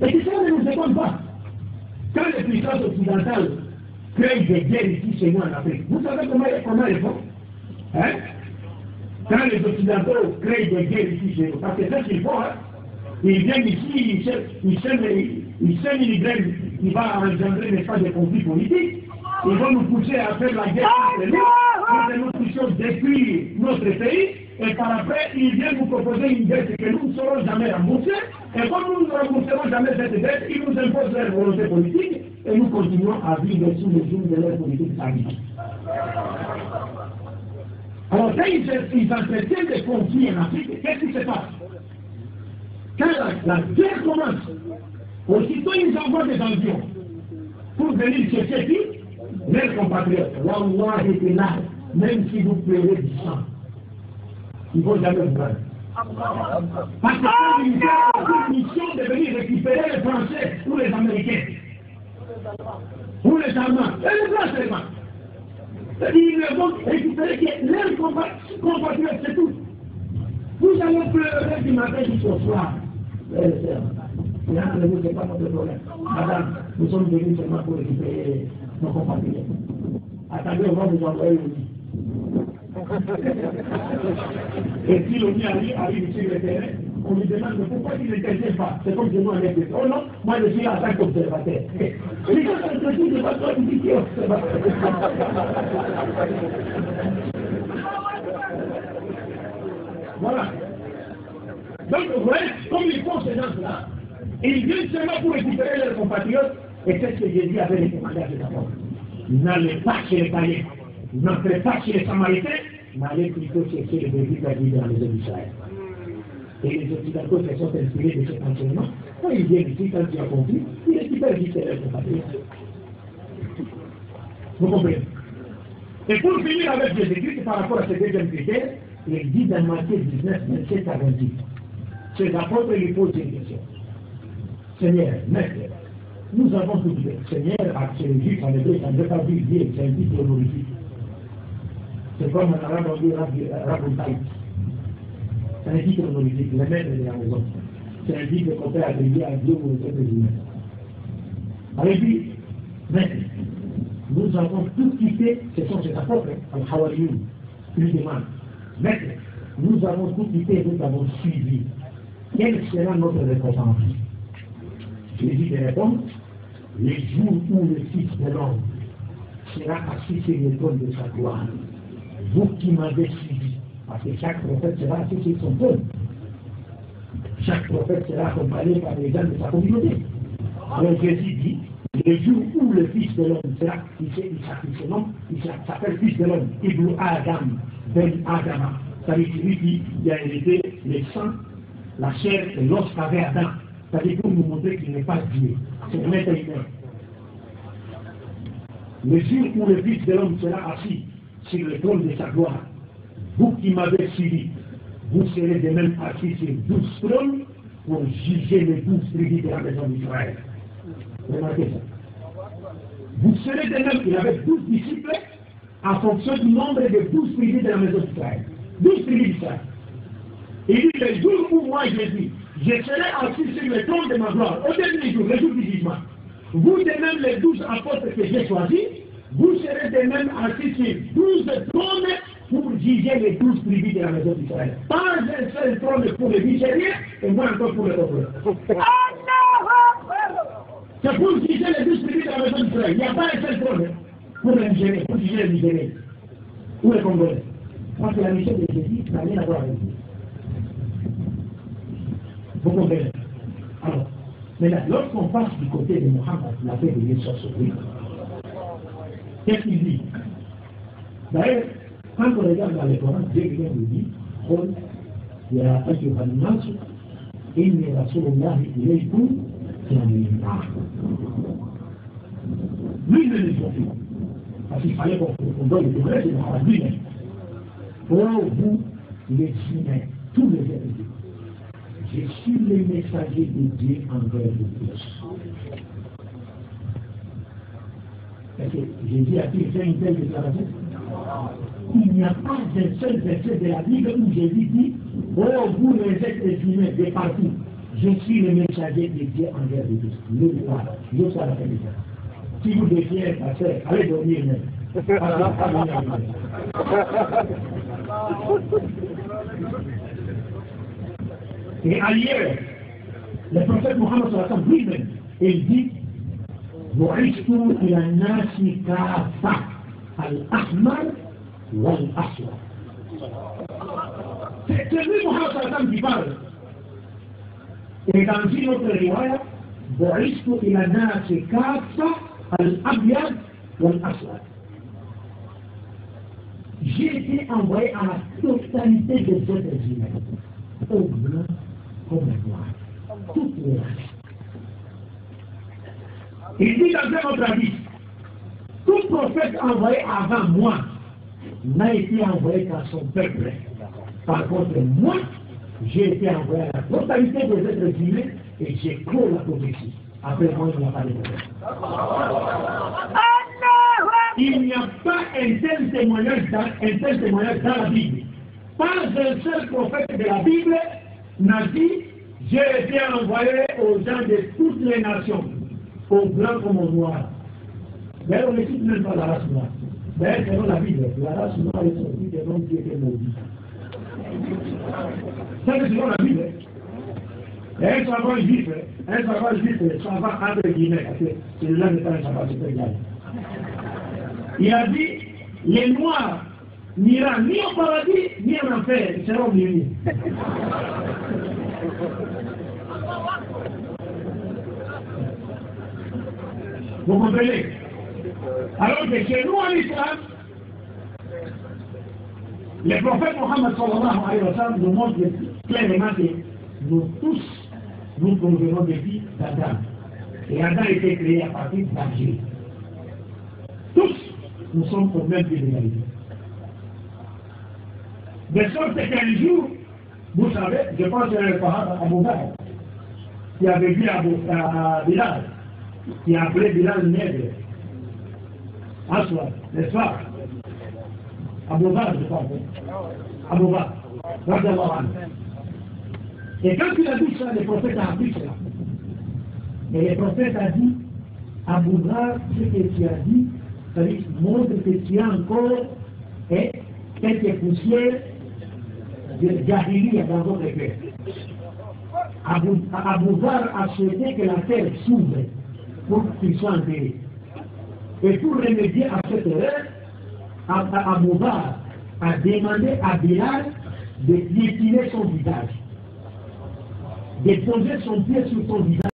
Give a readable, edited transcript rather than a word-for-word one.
Et que ça ne nous étonne pas. Quand les puissances occidentales créent des guerres ici chez nous en Afrique, vous savez comment elles font? Hein? Quand les Occidentaux créent des guerres ici chez nous, parce que c'est ce qu'ils font, hein? Ils viennent ici, ils sèment une graine qui va engendrer n'est pas des conflits politiques. Ils vont nous pousser à faire la guerre entre nous, pour que nous puissions détruire notre pays, et par après, ils viennent nous proposer une dette que nous ne saurons jamais rembourser, et comme nous ne rembourserons jamais cette dette, ils nous imposent leur volonté politique, et nous continuons à vivre sous le joug de leur politique sanitaire. Alors, quand ils entretiennent des conflits en Afrique, qu'est-ce qui se passe? Quand la guerre commence, aussitôt ils envoient des avions pour venir chercher qui? Leurs compatriotes. Wallah était là, même si vous pleurez du sang. Ils ne vont jamais vous voir. Parce que c'est une mission de venir récupérer les Français ou les Américains. Ou les Allemands. Et les Blancs seulement. Ils vont récupérer leurs compatriotes, c'est tout. Vous allez pleurer du matin jusqu'au soir. C'est pas notre problème. Madame, nous sommes venus seulement pour récupérer nos compatriotes. Attendez, on va vous envoyer le lit. Et si le lit arrive sur le terrain, on lui demande pourquoi il n'intervient pas. C'est comme si nous on était. Oh non, moi je suis là en tant qu'observateur. Les gens sont traités de façon difficile. Voilà. Donc, vous voyez, comme ils font ces gens-là, ils viennent seulement pour récupérer leurs compatriotes, et c'est ce que Jésus avait recommandé à ses apôtres. N'allez pas chez les païens, n'entrez pas chez les Samaritains, mais allez plutôt chercher les brebis perdues dans les eaux d'Israël. Et les Occidentaux se sont inspirés de cet enseignement. Quand ils viennent ici, quand ils ont compris, ils récupèrent vite leurs compatriotes. Vous comprenez? Et pour finir avec Jésus-Christ, par rapport à ce deuxième critère, il dit dans Matthieu 19, 27 à 28. Ses apôtres lui posent une question. Seigneur, maître, nous avons tout dit. Seigneur, c'est le juif en hébreu, ça ne veut pas dire, c'est un titre honorifique. C'est comme en arabe, on dit Raboutaï. C'est un titre honorifique, le maître de la maison. C'est un titre qu'on peut attribuer à Dieu ou aux êtres humains. Alors il dit, maître, nous avons tout quitté, ce sont ses apôtres, Al-Hawariyoun, il demande, maître, nous avons tout quitté et nous avons suivi. Quelle sera notre récompense? Jésus te répond, les jours où le Fils de l'homme sera assis sur le trône de sa gloire, vous qui m'avez suivi, parce que chaque prophète sera assis sur son trône. Chaque prophète sera accompagné par les gens de sa communauté. Donc Jésus dit, le jour où le Fils de l'homme sera, il s'appelle Fils de l'homme, Ibn Adam, Ben Adama. Ça veut dire qu'il a hérité les sangs, la chair et l'os qu'avait Adam. C'est-à-dire pour nous montrer qu'il n'est pas Dieu. C'est un être humain. Le jour où le Fils de l'homme sera assis sur le trône de sa gloire, vous qui m'avez suivi, vous serez de même assis sur 12 trônes pour juger les 12 tribus de la maison d'Israël. Remarquez ça. Vous serez de même, il avait 12 disciples en fonction du nombre de 12 tribus de la maison d'Israël. 12 tribus d'Israël. Il dit, le jour où moi je serai assis sur le trône de ma gloire, au dernier jour, le jour du jugement. Vous de même, les 12 apôtres que j'ai choisis, vous serez de même assis sur 12 trônes pour juger les 12 tribus de la maison d'Israël. Pas un seul trône pour les Nigériens et moi encore pour les autres. C'est pour juger les 12 tribus de la maison d'Israël. Il n'y a pas un seul trône pour les Nigériens, pour juger les Nigériens ou les Congolais. Parce que la mission de Jésus n'a rien à voir avec vous. Vous comprenez? Alors, maintenant, lorsqu'on passe du côté de Mohammed, la paix de Dieu soit sur lui, qu'est-ce qu'il dit? D'ailleurs, quand on regarde dans le Coran, Dieu vient nous dire, قل يا أيها الناس إني رسول الله إليكم جميعا. Lui, il est sorti. Parce qu'il fallait qu'on donne le degré de la rabbine. Pour vous, les humains, tous les êtres, je suis le messager de Dieu envers vous tous. Est-ce que Jésus a-t-il fait une telle déclaration? Il n'y a pas un seul verset de la Bible où Jésus dit, oh vous les êtres humains de partout, Je suis le messager de Dieu envers les tous. Ne le pas. Je suis à la fin de ça. Si vous défiez, pasteur, allez dormir même. Et ailleurs, le prophète Mohammed sallallahu alayhi wa sallam lui-même, il dit بعثت إلى الناس كافة الأحمر والأسود. C'est lui Mohammed sallallahu alayhi wa sallam qui parle. Et dans une autre riwaya, بعثت إلى الناس كافة الأبيض والأسود. J'ai été envoyé à la totalité des êtres humains, au blanc comme au noir, toutes les races. Il dit dans un autre avis, tout prophète envoyé avant moi n'a été envoyé qu'à son peuple. Par contre, moi, j'ai été envoyé à la totalité des êtres humains et j'ai clos la prophétie. Après moi, il n'y a pas de problème. Il n'y a pas un tel témoignage dans la Bible. Pas un seul prophète de la Bible n'a dit « J'ai été envoyé aux gens de toutes les nations, aux blancs comme aux noirs. » D'ailleurs, on ne cite même pas la race noire. D'ailleurs, selon la Bible, la race noire est sortie des noms qui étaient maudits. Ça, c'est selon la Bible. Et un savant juif, savant entre guillemets, parce que celui-là n'est pas un savant super. Il a dit, les noirs n'iront ni au paradis, ni en enfer, ils seront bénis. Vous comprenez? Alors que chez nous en islam, le prophète Mohammed sallallahu alayhi wa sallam nous montre clairement que nous tous, nous provenons des filles d'Adam. Et Adam a été créé à partir d'Alger. Tous, nous sommes au même pied d'égalité. De sorte qu'un jour, vous savez, je pense que le parent Abou Bakr, qui avait vu à Bilal, qui a appelé Bilal nègre, Aswad, n'est-ce pas? Abou Bakr, je pense. Abou Bakr, radiallahu anhu. Et quand il a dit ça, le prophète a appris cela. Et le prophète a dit, Abou Bakr, ce que tu as dit, ça montre que tu as encore quelques poussières de Jahiliya dans votre cœur. Abou Bakr a souhaité que la terre s'ouvre pour qu'il soit enterré. Et pour remédier à cette erreur, Abou Bakr a demandé à Bilal de piétiner son visage, de poser son pied sur son visage.